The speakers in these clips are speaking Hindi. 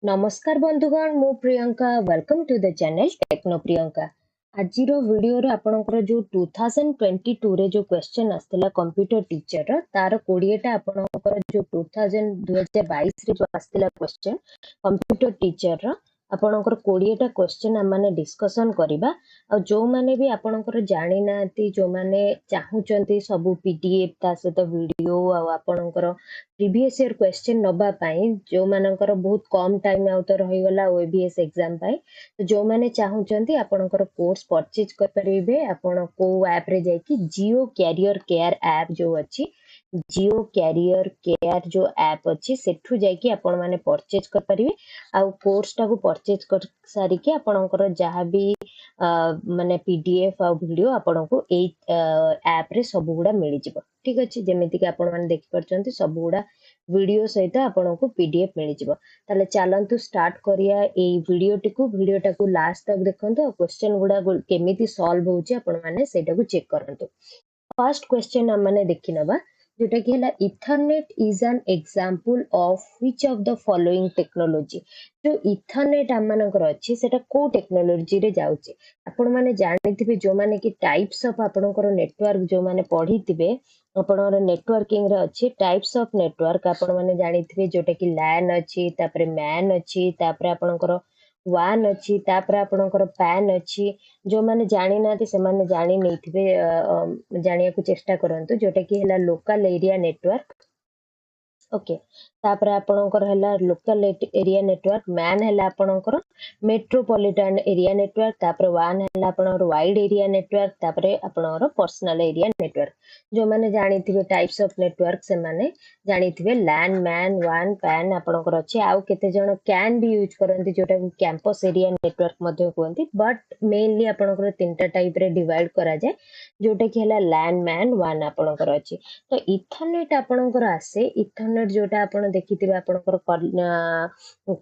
नमस्कार बंधुगण मु Priyanka welcome to the channel Techno Priyanka. आज वीडियो रे आपनकर जो 2022 रे जो क्वेश्चन आस्थिला कंप्यूटर टीचर रो तार 20 टा आपनकर जो 2022 रे जो आस्थिला क्वेश्चन कंप्यूटर टीचर रो आपनकर 20 टा क्वेश्चन हम माने डिस्कशन करिबा। आ जो माने भी आपनकर जानि नाती जो माने चाहुचंती सब पीडीएफ ता सहित वीडियो आ आपनकर प्रीवियस ईयर क्वेश्चन नबा पाई जो मानकर बहुत कम टाइम आउट रही गला ओएबीएस एग्जाम पाई तो जो माने चाहुचंती आपनकर कोर्स परचेज कर परिबे आपण को ऐप रे जाई कि जियो कैरियर केयर ऐप जो अछि जियो कैरियर केयर जो ऐप अच्छी सेठू जाइकी आपण माने परचेज कर परिबे आ कोर्स टाको परचेज कर सारी के आपणकर जहाँ भी माने पीडीएफ आ वीडियो आपण को ए ऐप रे सब गुडा मिल जिवो। ठीक अछि जेमिति कि आपण माने देखि परचंती सब गुडा वीडियो सहित आपण को पीडीएफ मिल जिवो। ताले चलंतु स्टार्ट करिया ए वीडियो टाको लास्ट तक देखंतु क्वेश्चन गुडा केमिति सॉल्व होउची आपण माने सेटा को चेक करंतु। फर्स्ट क्वेश्चन हम माने देखि नबा जोटा कि हला Ethernet is an example of which of the following technology. जो इथरनेट हम मानकर अछि सेटा को टेक्नोलॉजी रे जाउची आपण माने जानिथिबे जो माने कि टाइप्स ऑफ आपणकर नेटवर्क जो माने पढिथिबे आपणर नेटवर्किंग रे अछि टाइप्स ऑफ नेटवर्क आपण माने जानिथिबे जोटा कि लैन अछि तापरे मैन अछि तापरे आपणकर वान अछि तापरे आपणकर पैन अछि जो माने जानि नाति से माने जानि नैथिबे जानिया को चेष्टा करंतु जोटा कि हला लोकल एरिया नेटवर्क। ओके तापर आपणकर हला लोकल एरिया नेटवर्क मैन हला आपणकर मेट्रोपॉलिटन एरिया नेटवर्क तापर वान हला आपणकर वाइड एरिया नेटवर्क तापर आपणकर पर्सनल एरिया नेटवर्क। जो माने जानिथिबे टाइप्स ऑफ नेटवर्क से माने जानिथिबे लैन मैन वान पैन आपणकर अछि आउ केते जण कैन भी यूज करंती जोटा कैंपस एरिया नेटवर्क मध्ये कोंती बट मेनली आपणकर तीनटा टाइप रे डिवाइड करा जाय जोटा कि हला लैन मैन वान आपणकर अछि। तो इथरनेट आपणकर आसे इथरनेट जोटा आपण देखिथिबे आपणकर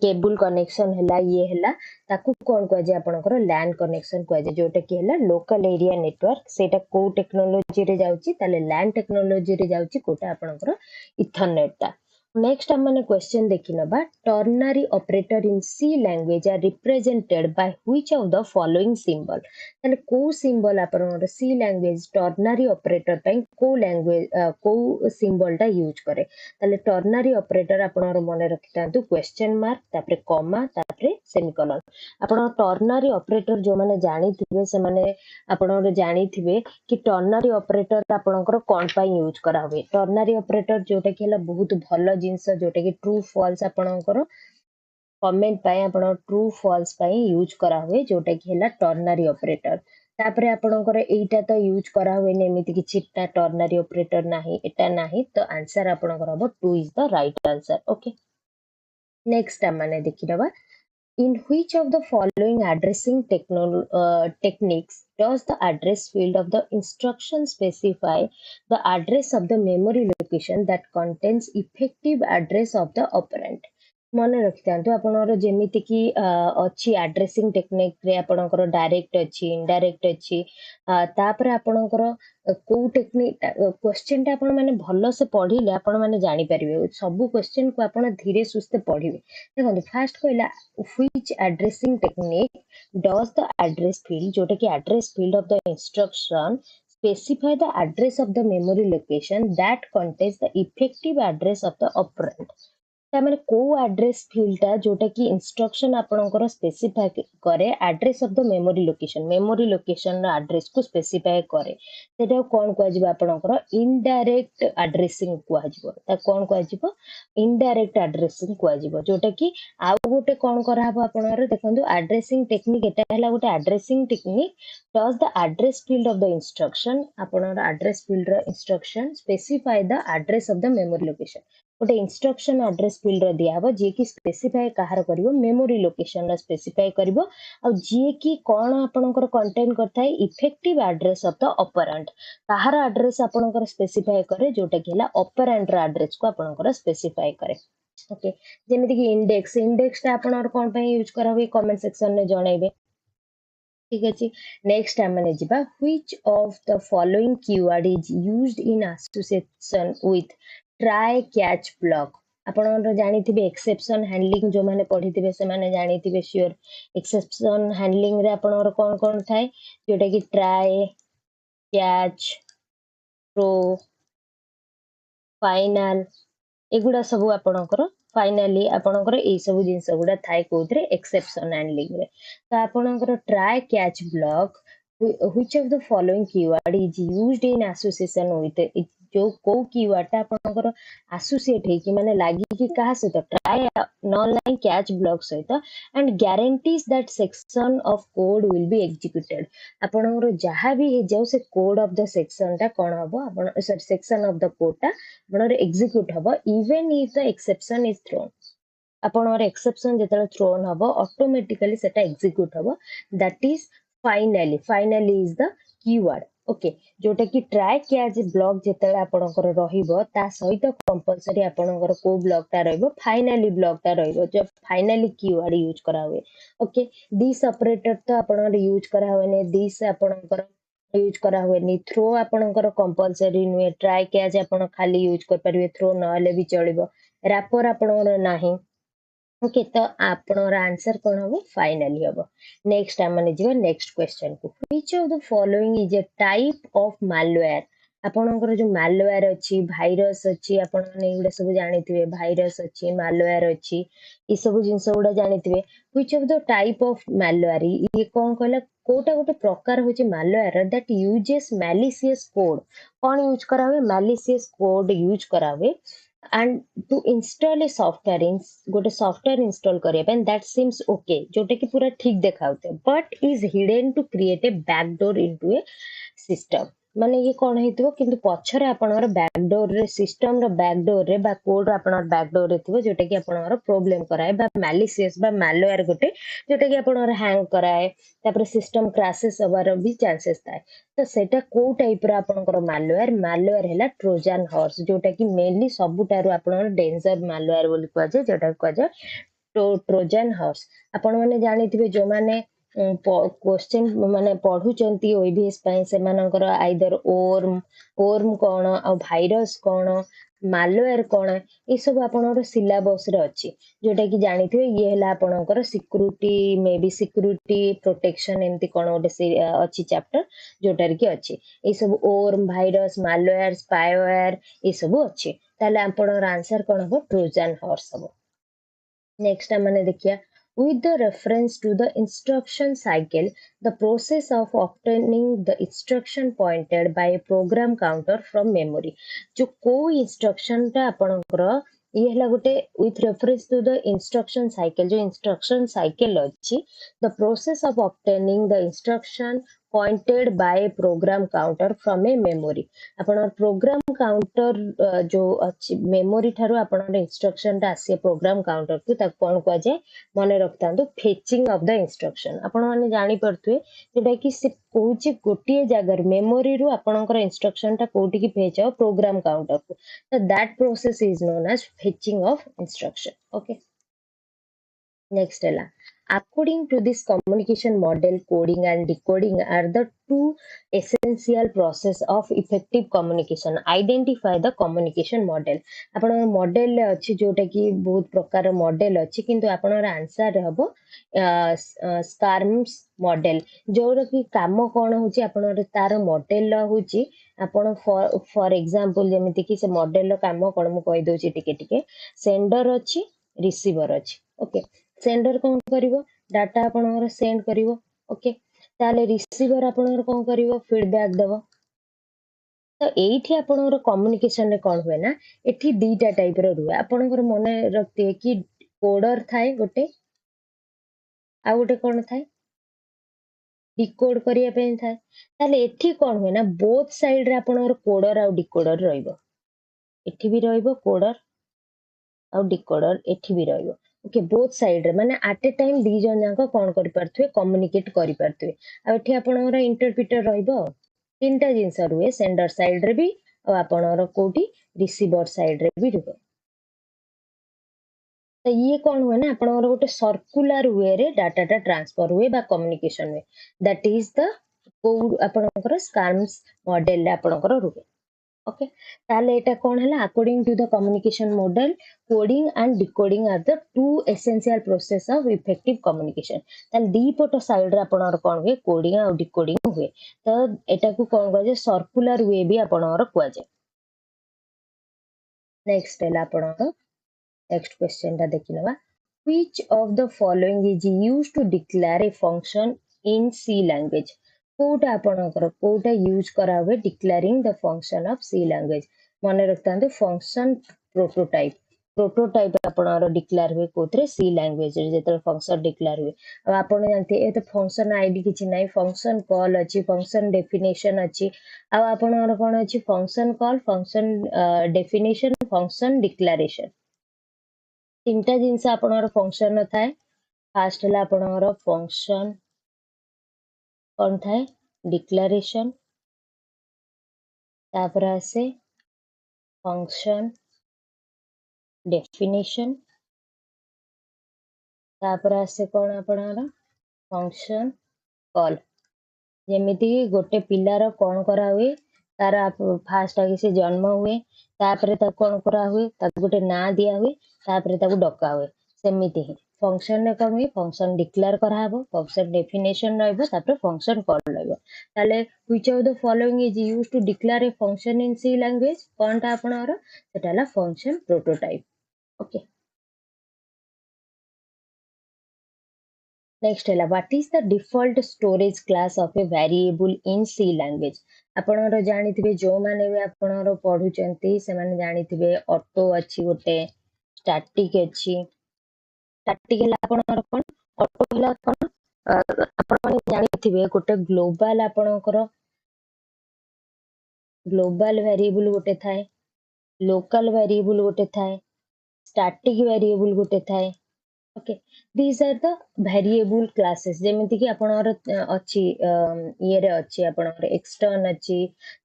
केबल कनेक्शन हला ये हला ताकू कोन को जे आपणकर लैन कनेक्शन को जे जोटा कि हला लोकल एरिया नेटवर्क सेटा को टेक्नोलॉजी रे जाउची ताले लैन टेक्नोलॉजी रे जाउची कोटा आपणकर इथरनेट ता। नेक्स्ट हम माने क्वेश्चन देखि नबा ternary operator in C language are represented by which of the following symbol. ताले को सिंबल आपणकर सी लैंग्वेज टर्नरी ऑपरेटर पई को लैंग्वेज को सिंबल ता यूज करे ताले टर्नरी ऑपरेटर आपणर मने रखितांतु क्वेश्चन मार्क तापरे कॉमा तापरे सेमीकोलन। आपण टर्नरी ऑपरेटर जो माने जानिथिबे से माने आपणर जानिथिबे कि टर्नरी ऑपरेटर आपणकर कोन पई यूज करा हुए टर्नरी ऑपरेटर जोटा कि हला बहुत भलो जिंस जोटा कि ट्रू फॉल्स आपणकर कमेंट पाए आपण ट्रू फॉल्स पाए यूज करा हुए जोटा कि हला टर्नरी ऑपरेटर। तापरे आपणकर एटा तो यूज करा हुए ने एमिति किछि टर्नरी ऑपरेटर नाही एटा नाही तो आंसर आपणकर हबो 2 is the right answer. Okay next हम माने देखिदबा in which of the following addressing techniques does the address field of the instruction specify the address of the memory location that contains effective address of the operand। मने रखिथांतु आपनर जेमिति कि अछि एड्रेसिंग टेक्निक रे आपनकर डायरेक्ट अछि इनडायरेक्ट अछि तापर आपनकर को टेक्निक क्वेश्चन टा आपण माने भलो से पढिले आपण माने जानि परिबे सब क्वेश्चन को आपण धीरे सुस्ते पढिबे। देखो फर्स्ट कहला which addressing technique does the address field जोटा कि address field of the instruction specify the address of the memory location that contains the effective address of the operand। तामने को एड्रेस फील्डटा जोटा कि इंस्ट्रक्शन आपनकर स्पेसिफाई करे address of the memory location रो एड्रेस को स्पेसिफाई करे सेटा कोन को आजिबा आपनकर इनडायरेक्ट एड्रेसिंग को आजिबो ता कोन को आजिबो इनडायरेक्ट एड्रेसिंग को आजिबो जोटा कि आउ गोटे कोन करा हबो आपनकर देखंतु एड्रेसिंग टेक्निक एटा हला गोटे addressing technique does the address field of the instruction आपनकर एड्रेस फील्ड रो instruction specify the address of the memory location गोटे इंस्ट्रक्शन एड्रेस फील्ड रो दिया हबो जे कि स्पेसिफाई कहार करिवो मेमोरी लोकेशन रा स्पेसिफाई करिवो आ जे कि कोन आपनकर कंटेन करथाय effective address of the operand कहार एड्रेस आपनकर स्पेसिफाई करे जोटा कि हला ऑपरेंड रा एड्रेस को आपनकर स्पेसिफाई करे। ओके जेमिति कि इंडेक्स ता आपनकर कोन पय यूज करा हुए कमेंट सेक्शन में जणाइबे। ठीक अछि नेक्स्ट हम माने जिबा which of the following keyword is used in association with try catch block। ଆପଣ ଜାଣିଥିବେ एक्सेप्शन हैंडलिंग जो माने पढ़िथिबे से माने जानिथिबे श्योर एक्सेप्शन हैंडलिंग रे आपनकर कोन कोन थाए जोटा कि ट्राई कैच प्रो फाइनल एगुड़ा सब आपणकर फाइनाली आपणकर ए सब जिंस गुड़ा थाए कोथरे एक्सेप्शन हैंडलिंग रे तो आपणकर try catch block which of the following keyword is used in association with it जो को कीवर्ड टा आपनकर एसोसिएट है कि माने लागी कि कहा सहित try non line catch block सहित and guarantees that section of code will be executed आपनकर जहा भी हे जाउ से कोड ऑफ द सेक्शन टा कोन हबो आपन sorry section of the code टा आपनर एग्जीक्यूट हबो even if the exception is thrown आपनर एक्सेप्शन जेतले थ्रोन हबो ऑटोमेटिकली सेटा एग्जीक्यूट हबो that is finally is the keyword okay जोटा कि ट्राई कैच ब्लॉक जेतले आपनकर रहिबो ता सहित कंपलसरी आपनकर को ब्लॉक ता रहइबो फाइनली ब्लॉक ता रहइबो जो फाइनली कीवर्ड यूज करा हुए ओके दिस ऑपरेटर तो आपनकर यूज करा हुए ने दिस आपनकर यूज करा हुए नि थ्रो आपनकर कंपलसरी नुए ट्राई कैच आपन खाली यूज कर परिबे थ्रो नले भी चलिबो रैपर आपनकर नाही ओके तो आपनर आंसर कोन हबो फाइनली हबो नेक्स्ट हमने जीवा नेक्स्ट क्वेश्चन को which of the following is a type of malware आपनकर जो मालवेयर अछि भाइरस अछि आपन माने एगुडा सब जानिथिबे भाइरस अछि मालवेयर अछि ई सब जिंस गुडा जानिथिबे which of the type of malware ये कोन कहला कोटा गोटे प्रकार होची malware that uses malicious code कोन यूज करा हुए मैलिशियस कोड यूज करा हुए and to install a software in गोटे सॉफ्टवेयर इंस्टॉल करिया पेन दैट सीम्स ओके जोटे कि पूरा ठीक देखाउते but is hidden to create a backdoor into a system माने ये कोन हेतिबो किंतु पछरे आपनर बैकडोर रे सिस्टम रो बैकडोर रे बा कोड आपनर बैकडोर रे थिबो जोटे कि आपनर प्रॉब्लम कराए बा मैलिशियस बा मालवेयर गोटे जोटे कि आपनर हैंग कराए तापर सिस्टम क्रैशेस हबार भी चांसेस थाए तो सेटा को टाइप रो आपनकर मालवेयर हैला ट्रोजन हॉर्स जोटा कि मेनली सबुटारु आपनकर डेंजर मालवेयर बोली कह जाय जोटा कह जाय ट्रोजन हॉर्स आपण माने जानिथिबे जो माने क्वेश्चन माने पढुचंती ओईवीएस पय से मानकर आइदर ओर्म कोन आ भाइरस कोन मालवेयर कोन ए सब आपनकर सिलेबस रे अछि जोटा कि जानिथिबे ये हला आपनकर security may be security protection एमती कोन ओटे अछि चैप्टर जोटा कि अछि ए सब ओर्म भाइरस मालवेयर स्पाईवेयर ए सब अछि ताले आपनकर आंसर कोन हो ट्रोजन हॉर्स हो नेक्स्ट हमने देखिया with the reference to the instruction cycle the process of obtaining the instruction pointed by a program counter from memory जो को instruction टा आपनकर ये हला गोटे with reference to the instruction cycle जो instruction cycle अछि the process of obtaining the instruction pointed by a program counter from a memory आपण प्रोग्राम काउंटर जो अछि मेमोरी थारो आपण इंस्ट्रक्शन ता आसी प्रोग्राम काउंटर को ता कोन को जाय मने रखतांतु फेचिंग ऑफ द इंस्ट्रक्शन आपण माने जानि परथुए जेटा कि से कोची गोटिए जागर मेमोरी रु आपणकर इंस्ट्रक्शन ता कोटी की फेच हो प्रोग्राम काउंटर को तो that process is known as fetching of instruction okay next ela according to this communication model coding and decoding are the two essential process of effective communication identify the communication model आपण मॉडल अछि जोटा कि बहुत प्रकार मॉडल अछि किंतु आपनर आंसर हबो स्कार्म्स मॉडल जोर कि काम कोन होची आपनर तार मॉडल होची आपण फॉर एग्जांपल जेमिति कि से मॉडल काम कोन मु कहि दोची टिके टिके सेंडर अछि रिसीवर अछि ओके सेंडर कोन करिवो डाटा आपनकर सेंड करिवो ओके ताले रिसीवर आपनकर कोन करिवो फीडबैक देवो तो एठी आपनकर कम्युनिकेशन रे कोन हुए ना एठी दीटा टाइप रो रुए आपनकर मने रखते कि कोडर थाए गोटे आ गोटे कोन थाए डिकोड करिया पे थाए ताले एठी कोन हुए ना बोथ साइड रे आपनकर कोडर आ डिकोडर रहइबो एठी भी रहइबो कोडर आ डिकोडर एठी भी रहइबो ओके बोथ साइड रे माने एट ए टाइम दी जन जाको कोन करि परथुए कम्युनिकेट करि परथुए आ एठी आपनकर इंटरप्रेटर रहइबो तीनटा जिंस रुए सेंडर साइड रे भी आ आपनकर कोठी रिसीवर साइड रे भी रुए तो ये कौन हुए ना आपनकर गोटे सर्कुलर वे रे डाटा टा ट्रांसफर हुए बा कम्युनिकेशन हुए दैट इज द आपनकर स्कार्म्स मॉडल रे आपनकर रुए ओके ताले एटा कोन हला according to the communication model coding and decoding are the two essential process of effective communication ताले दी पट साइड रे आपनर कोन हुए कोडिंग और डिकोडिंग हुए तो एटा को कोन गजे सर्कुलर वे भी आपनर कुआ जाय नेक्स्ट है आपनर नेक्स्ट क्वेश्चन ता देखिनवा which of the following is used to declare a function in C language Kota आपनकर कोटा यूज करा हुए declaring the function of C language मन रखता फंक्शन प्रोटोटाइप आपनर डिक्लेयर हुए कोथरे सी लैंग्वेज रे जेतल फंक्शन डिक्लेयर हुए अब आपन जानते ए तो फंक्शन आईडी किछि नै फंक्शन कॉल अछि फंक्शन डेफिनेशन अछि अब आपनर कोन अछि function call function definition function declaration तीनटा जिंस आपनर फंक्शन थाए फास्ट हला आपनर फंक्शन कौन था डिक्लेरेशन तापर आसे फंक्शन डेफिनेशन तापर आसे कौन आपनर फंक्शन कॉल जेमिति गोटे पिलार कौन करा हुए तार फास्ट आगे से जन्म हुए तापर ता कौन करा हुए ता गोटे ना दिया हुए तापर ताको डका हुए सेमिति ही फंक्शन ने कौन हुए फंक्शन डिक्लेयर करा हबो फंक्शन डेफिनेशन रहबो तापर फंक्शन कॉल रहबो ताले which of the following is used to declare a function in C language कोनटा आपनर सेटाला फंक्शन प्रोटोटाइप ओके नेक्स्ट है what is the default storage class of a variable in C language आपनर जानिथिबे जो माने भी आपनर पढुचंती से माने जानिथिबे ऑटो अछि गोटे स्टैटिक अछि स्टैटिक हला आपनर कोन ऑटो हला कोन आपण माने जानिथिबे गोटे ग्लोबल वेरिएबल गोटे थाए लोकल वेरिएबल गोटे थाए स्टैटिक वेरिएबल गोटे थाए okay these are the variable classes जेमिति कि आपनर अछि ये रे अछि आपनर एक्सटर्न अछि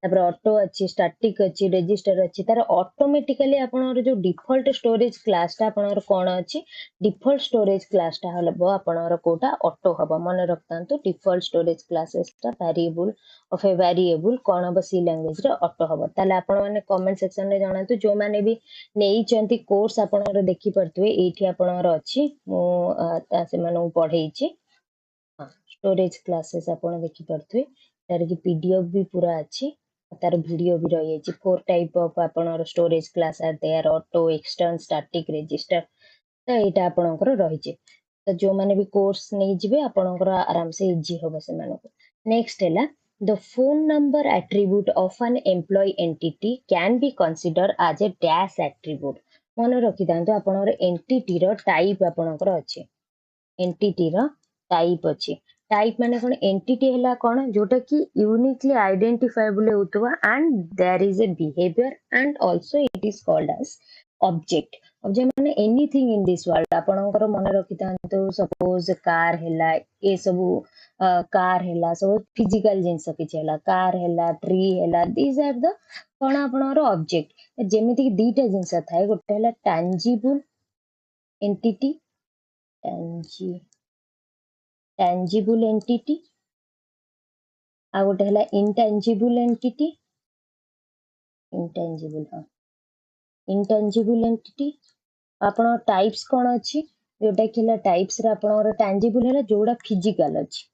तापर ऑटो अछि स्टैटिक अछि रजिस्टर अछि तार ऑटोमेटिकली आपनर जो डिफॉल्ट स्टोरेज क्लास ता आपनर कोन अछि डिफॉल्ट स्टोरेज क्लास ता हलबो आपनर कोटा ऑटो हबो मन रखतांतु डिफॉल्ट स्टोरेज क्लासेस ता वेरिएबल ऑफ ए वेरिएबल कोन हबो सी लैंग्वेज रे ऑटो हबो ताले आपण माने कमेंट सेक्शन रे जणातु जो माने भी नेई चंती कोर्स आपनर देखि परतुवे एठी आपनर अछि मो ता से माने पढेई छी स्टोरेज क्लासेस आपण देखि परतुवे तार की पीडीएफ भी पूरा अछि तार वीडियो भी रही अछि फोर टाइप ऑफ आपनर storage class are there auto extern static register तो एटा आपनकर रही छी तो जो माने भी कोर्स नै जिवे आपनकर आराम से इजी होबो से माने नेक्स्ट हैला the phone number attribute of an employee entity can be considered as a dash attribute मन रखी दांतो आपनर एंटिटी रो टाइप आपनकर अछि एंटिटी रो टाइप अछि टाइप माने कोन एंटिटी हला कोन जोटा कि यूनिकली आइडेंटिफाइबल होतबा and there is a behaviour and also it is called as object object माने एनीथिंग इन दिस वर्ल्ड आपनकर मन रखी दांतो सपोज कार हला ए सब कार हला सब फिजिकल जिंस किछ हला कार हला ट्री हला दीज आर द कोन आपनर ऑब्जेक्ट जेमिति कि दीटा जिंस थाए गोटे हला टैंजिबल एंटिटी टैंजिबल एंटिटी आ गोटे हला इंटेंजिबल एंटिटी इंटेंजिबल हां इंटेंजिबल एंटिटी आपण टाइप्स कोन अछि जोटा कि हला टाइप्स रे आपनर टैंजिबल हला जोडा फिजिकल अछि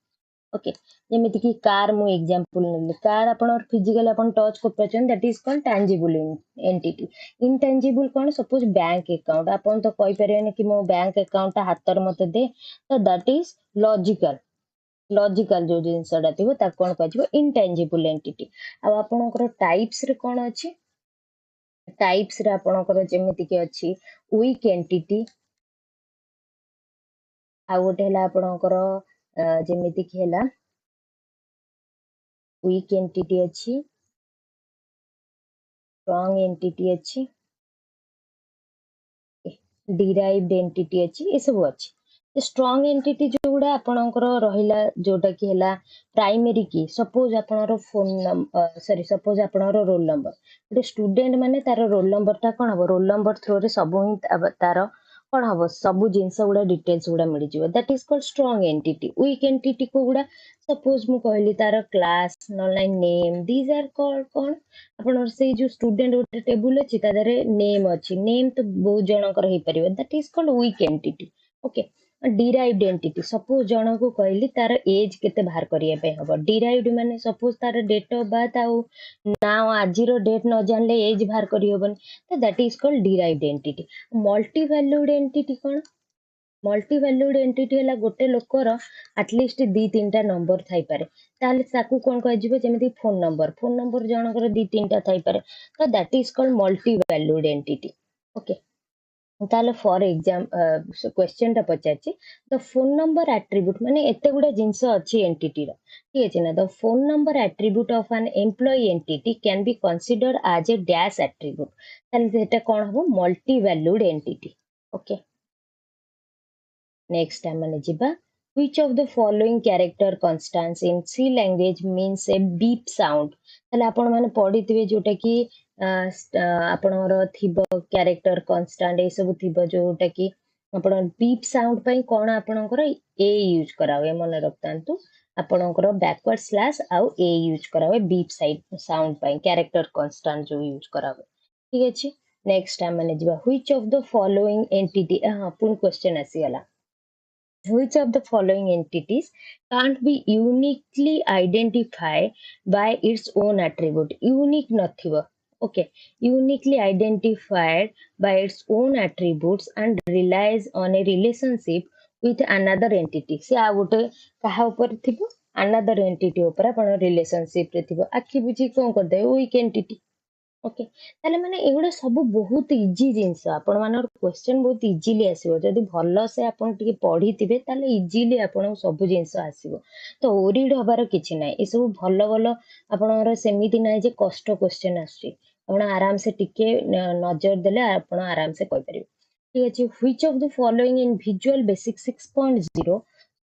ओके जेमिति कि कार मु एग्जांपल नेली कार आपनर फिजिकल आपन टच को परछन that is called tangible entity intangible कोन सपोज बैंक अकाउंट आपन तो कहि परबेन कि मो बैंक अकाउंट हातर मते दे तो दैट इज लॉजिकल जो जिंसडा थिबो ता कोन कहजिबो इंटेंजिबल एंटिटी आ आपनकर टाइप्स रे कोन अछि टाइप्स रे आपनकर जेमिति कि अछि वीक एंटिटी आ गोटे हला आपनकर जेमिति कि हला वीक एंटिटी अछि स्ट्रांग एंटिटी अछि डिराइव्ड एंटिटी अछि ए सब अछि स्ट्रांग एंटिटी जोडा आपनकर रहिला जोटा कि हला प्राइमरी की सपोज आपनर फोन नंबर सॉरी सपोज आपनर रोल नंबर गोटे स्टूडेंट माने तार रोल नंबर ता कोन हबो रोल नंबर थ्रू रे सब ही तार कौन हम सब जिनस गुड़ा डिटेल्स गुड़ा मिल जाए that is called strong entity weak entity को गुड़ा सपोज मु कहली तार class non name these are called कौन आपन से जो स्टूडेंट गोटे टेबल अछि ता देरे नेम अछि नेम तो बहुत जनकर हे परिबो that is called weak entity okay derived entity suppose जन को कहली तार एज केते बाहर करिया पे हबो डिराइव्ड माने सपोज तार डेट ऑफ बर्थ आउ नाउ आजिरो डेट न जानले एज बाहर करि हबन तो that is called derived entity multi valued entity कौन मल्टी वैल्यूड एंटिटी है गोटे लोकर एटलिस्ट दी तीन नंबर थाई पारे ताले ताकू कोन कह जिवो जेमिति फोन नंबर जनकर दी तीन थाई पारे तो that is called multi valued entity okay ताले फॉर एग्जाम क्वेश्चन टा पचाची द फोन नंबर एट्रीब्यूट माने एते गुडा जिंस अछि एंटिटी रो ठीक अछि ना the phone number attribute of an employ entity can be considered as a dash attribute ताले सेटा कोन हबो multi valued entity okay next time माने जिबा which of the following character constants in C language means a beep sound ताले आपण माने पढिथिबे जोटा कि आपणर थिबो कैरेक्टर कांस्टेंट ए सब थिबो जोटा कि आपण बीप साउंड पई कोन आपणकर ए यूज करावे मन रखतांतु आपणकर बैकवर्ड स्लैश आउ ए यूज करावे बीप साउंड पई कैरेक्टर कांस्टेंट जो यूज करावे ठीक अछि नेक्स्ट टाइम माने जिबा which of the following entity हां पुन question आसीगला which of the following entities can't be uniquely identified by its own attribute unique nathiba okay uniquely identified by its own attributes and relies on a relationship with another entity se a gote kaha upar thibo another entity upar apana relationship re thibo akhi buji kon kar de weak entity okay ताले माने एगुडा सब बहुत इजी जिंस आपण मानर क्वेश्चन बहुत इजीली आसीबो जदी भलो से आपण टिके पढितिबे ताले इजीली आपण सब जिंस आसीबो तो ओरिड हबार किछि नै ए सब भलो भलो आपणर सेमिति नै जे कष्ट क्वेश्चन आसी आपण आराम से टिके नजर देले आपण आराम से कहि परिबे ठीक अछि which of the following in visual basic 6.0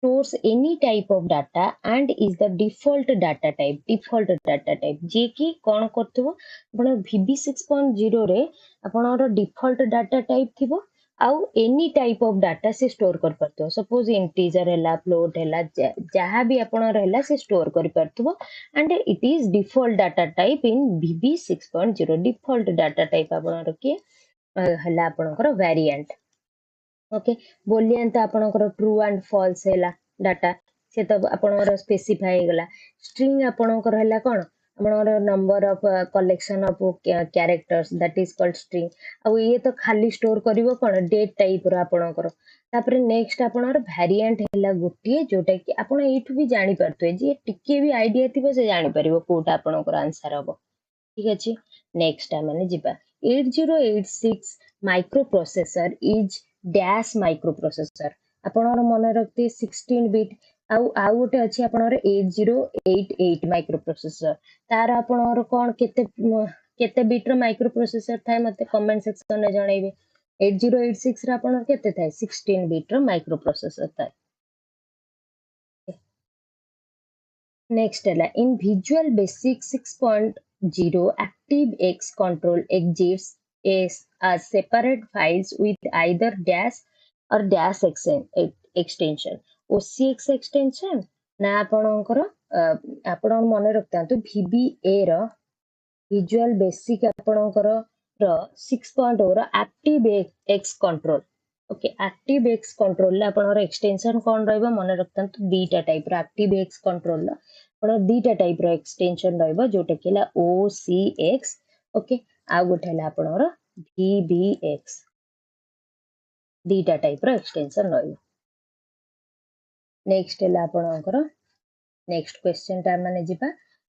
stores any type of data and is the default data type जे कि कोन करथबो आपण VB 6.0 रे आपणर डिफॉल्ट डाटा टाइप थिबो आउ एनी टाइप ऑफ डाटा से स्टोर कर परतो सपोज इंटीजर हैला फ्लोट हैला जहां भी आपण रहला से स्टोर कर परथबो and it is default data type in VB 6.0 default data type आपणर के हैला आपणकर वेरिएंट ओके बोलियन तो आपणकर ट्रू एंड फॉल्स हैला डाटा से तो आपणकर स्पेसिफाई गला स्ट्रिंग आपणकर हैला कोन आपणकर number of collection of characters that is called string आ ये तो खाली स्टोर करिवो कोन डेट टाइप रो आपणकर तापर नेक्स्ट आपणकर वेरिएंट हैला गुटिए जोटा कि आपण एठु भी जानि परतै जे टिके भी आईडिया थिबो से जानि परिवो कोटा आपणकर आंसर हबो ठीक अछि नेक्स्ट माने जिबा 8086 माइक्रोप्रोसेसर इज डैश माइक्रोप्रोसेसर आपणर मन रखते 16 बिट आउ गोटे अच्छी आपणर 8088 माइक्रोप्रोसेसर तार आपणर कोन केते बिट रो माइक्रोप्रोसेसर थाए मते कमेंट सेक्शन में जणाइबे 8086 रा आपणर केते थाए 16 बिट रो माइक्रोप्रोसेसर थाए नेक्स्ट है इन visual basic 6.0 ActiveX control exists as separate files with either dash or dash extension OCX extension ना आपणकर आपण मन रखतांतु VBA रो विजुअल बेसिक आपणकर रो 6.0 रो ActiveX control okay ActiveX control ला आपनर एक्सटेंशन कोन रहबो मन रखतांतु दीटा टाइप रो ActiveX कंट्रोल ला आपनर दीटा टाइप रो एक्सटेंशन रहबो जोटा केला OCX ओके आ गोठेला आपनर VBX दीटा टाइप रो एक्सटेंशन रहबो नेक्स्ट है आपनकर नेक्स्ट क्वेश्चन ता माने जिबा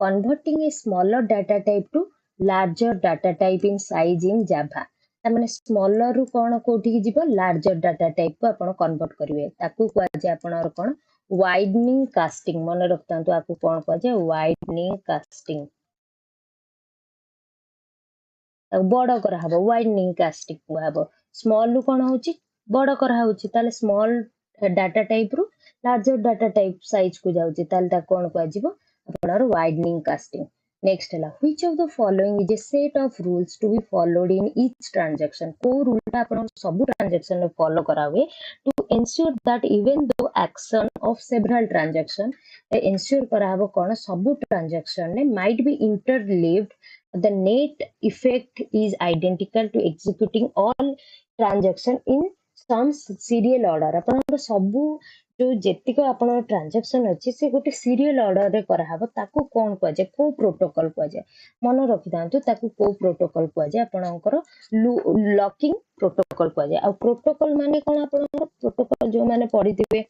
converting a smaller data type to larger data type in size in Java तामाने smaller रु कोन कोठी की जीव लार्जर डाटा टाइप को आपण कन्वर्ट करिवे ताकू को जे आपनर कोन वाइडनिंग कास्टिंग मन रखतांतु आकू कोन को जे वाइडनिंग कास्टिंग बड़ करा हबो वाइडनिंग कास्टिंग हबो स्मॉल रु कोन होची बड़ करा होची ताले स्मॉल डाटा टाइप रु लार्जर डाटा टाइप साइज को जाउची ताले ता कोन को जीव आपनर वाइडनिंग कास्टिंग नेक्स्ट है which of the following is a set of rules to be followed in each transaction को रूलटा आपण सब ट्रांजैक्शन में फॉलो करा हुए to ensure that even though action of several transaction ensure करा हबो कोन सब ट्रांजैक्शन ने might be interleaved the net effect is identical to executing all transaction in some serial order आपण सब जो जेतिक आपण ट्रांजैक्शन अच्छी से गोटे सीरियल ऑर्डर रे कराहब ताकू कौन कह जाए को प्रोटोकॉल कह जाए मन रखि थांतु ताकू को प्रोटोकॉल कह जाए आपणकर लॉकिंग प्रोटोकॉल कह जाए आ प्रोटोकॉल माने कोन आपणकर प्रोटोकॉल जो माने पढिथिबे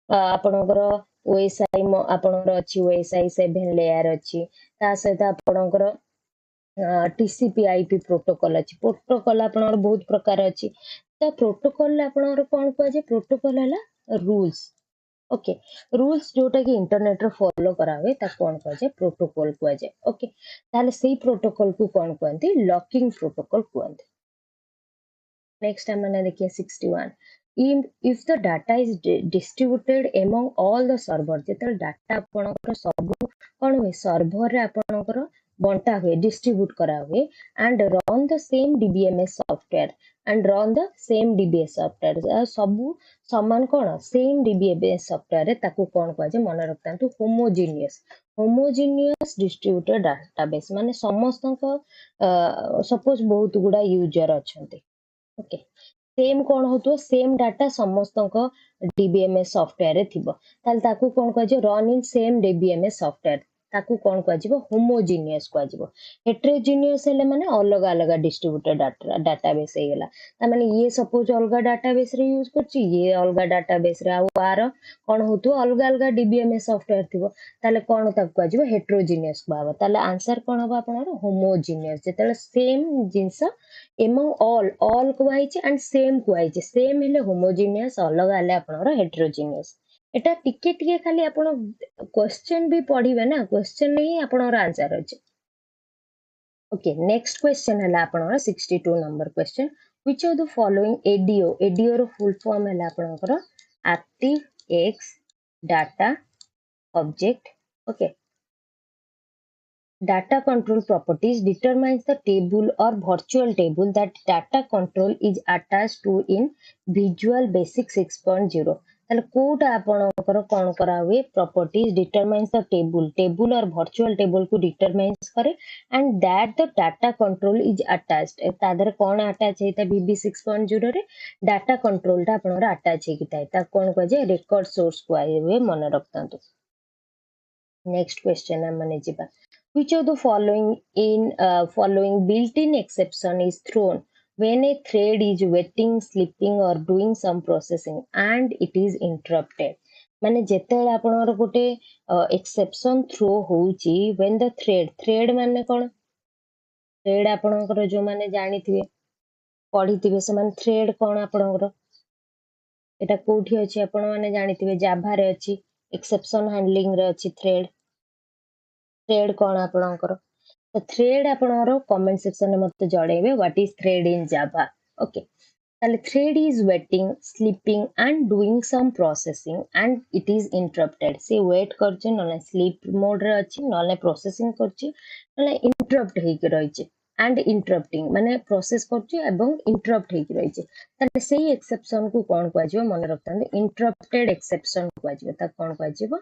आपणकर ओएसआई आपणकर अछि ओएसआई 7 लेयर अछि ता सहित आपणकर टीसीपी आईपी प्रोटोकॉल अछि प्रोटोकॉल आपणकर बहुत प्रकार अछि तो प्रोटोकॉल आपणकर कोन कह जाए प्रोटोकॉल हला रूल्स ओके रूल्स जोटा कि इंटरनेट रे फॉलो करा हुए ता कौन कह जाए प्रोटोकॉल कह जाए ओके ताले सेही प्रोटोकॉल को कौन कहते लॉकिंग प्रोटोकॉल कहते नेक्स्ट हम मैंने देखिए 61 if the data is distributed among all the servers जेतल डाटा आपनकर सब कोन हुए सर्वर रे आपनकर बंटा हुए डिस्ट्रीब्यूट करा हुए and run the same DBMS software and run the same DBS software सब समान कोन सेम DBMS सॉफ्टवेयर रे ताकू कोन कह जे मन रखतांतु होमोजीनियस डिस्ट्रीब्यूटेड डाटाबेस माने समस्त सपोज बहुत गुडा यूजर अछंती ओके सेम कौन होतो सेम डाटा समस्त डीबीएमएस सॉफ्टवेयर रे थिबो ताल ताकू कोन कह जे run in same DBMS software ताकू कोन कह जिवो होमोजीनियस कह जिवो हेटेरोजीनियस हेले माने अलग अलग डिस्ट्रीब्यूटेड डाटाबेस हे गेला ता माने ये सपोज अलग डाटाबेस रे यूज करछि ये अलग डाटाबेस रे आ आर कोन होतो अलग अलग डीबीएमएस सॉफ्टवेयर थिबो ताले कोन ताकू कह जिवो हेटेरोजीनियस कहबो ताले आंसर कोन हबो आपनर होमोजीनियस जेतले सेम जिंस एमंग ऑल कुआइचे एंड सेम कुआइचे सेम हेले होमोजीनियस अलग हेले आपनर हेटेरोजीनियस एटा टिके टिके खाली आपण क्वेश्चन भी पढ़िबे ना क्वेश्चन नहीं आपनर आंसर अछि ओके नेक्स्ट क्वेश्चन हला आपनर 62 number question which of the following ADO रो फुल फॉर्म हला आपनकर active X data object okay Data control properties determines the table or virtual table that data control is attached to in Visual Basic 6.0. ताले कोटा आपनकर कोन करा हुए properties determines the table और virtual table को determines करे and that the data control is attached Tadar cone attach हेता VB 6.0 रे data control ता आपनकर attach हेकी थाए ता कोन कह जे record source को आए हुए मन रखतांतु नेक्स्ट क्वेश्चन हम माने जिबा which of the following built-in exception is thrown when a thread is waiting sleeping or doing some processing and it is interrupted माने जेतेले आपनर गोटे एक्सेप्शन थ्रो होउची when the thread माने कोन थ्रेड आपनकर जो माने जानिथिबे पढिथिबे से माने थ्रेड कोन आपनकर एटा कोठी अछि आपण माने जानिथिबे जाभा रे अछि एक्सेप्शन हैंडलिंग रे अछि थ्रेड कोन आपनकर तो थ्रेड आपनकर कमेंट सेक्शन में मते जणेबे what is thread in Java okay ताले thread is waiting sleeping and doing some processing and it is interrupted से वेट करछि नले स्लीप मोड रे अछि नले प्रोसेसिंग करछि नले इंटरप्ट हेक रहिछि एंड इंटरप्टिंग माने प्रोसेस करछि एवं इंटरप्ट हेक रहिछि ताले सेही एक्सेप्शन को कोन कहजिवो मन रखतांते इंटरप्टेड एक्सेप्शन कहजिवो ता कोन कहजिवो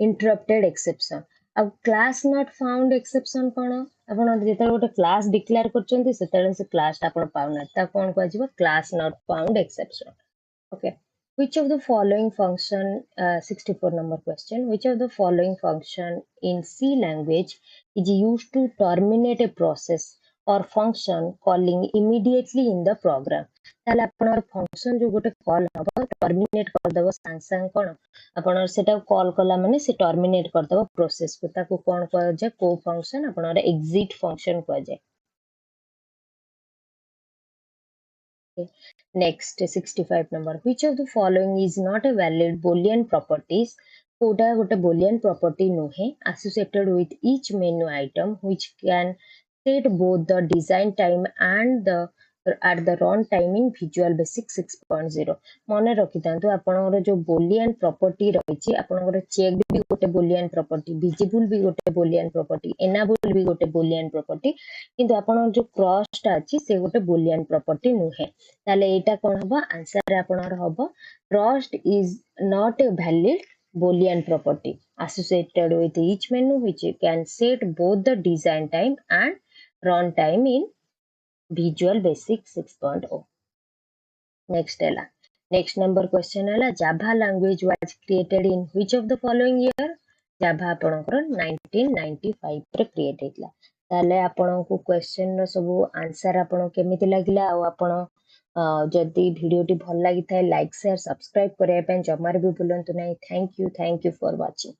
इंटरप्टेड एक्सेप्शन अब क्लास नॉट फाउंड एक्सेप्शन कोन आपण जेते गोटे क्लास डिक्लेयर करचंती सेते से क्लास आपण पाउना ता कोन कहजिवो class not found exception okay which of the following function 64 number question which of the following function in C language is used to terminate a process or function calling immediately in the program ताले आपनर फंक्शन जो गोटे कॉल हबो टर्मिनेट कर देबो सांग कोन आपनर सेटा कॉल कला माने से टर्मिनेट कर देबो प्रोसेस को ताको कोन कह जे को फंक्शन आपनर एग्जिट फंक्शन कह जे Next 65 number which of the following is not a valid boolean properties Kota गोटे boolean property नुहे associated with each menu item which can set both the design time and the at the run time in Visual Basic 6.0 मन रखी था आपनकर जो boolean property रही आपनकर checked भी गोटे boolean property visible भी गोटे boolean property enable भी गोटे boolean property किंतु आपन जो cross टा अछि से गोटे boolean property नुहे ताले एटा कोन हबो आंसर आपनर हबो crossed is not a valid boolean property associated with each menu which can set both the design time and run time in Visual Basic 6.0. Next ela. Next number question ela Java language was created in which of the following year? Java आपनकर 1995 रे क्रिएट हेतला ताले आपनको क्वेश्चन रो सब आंसर आपन केमिति लागिला आ आपन जदि वीडियोटी भल लागि थाए लाइक शेयर सब्सक्राइब करिया पे जमार भी भूलंतु नाही थैंक यू फॉर वाचिंग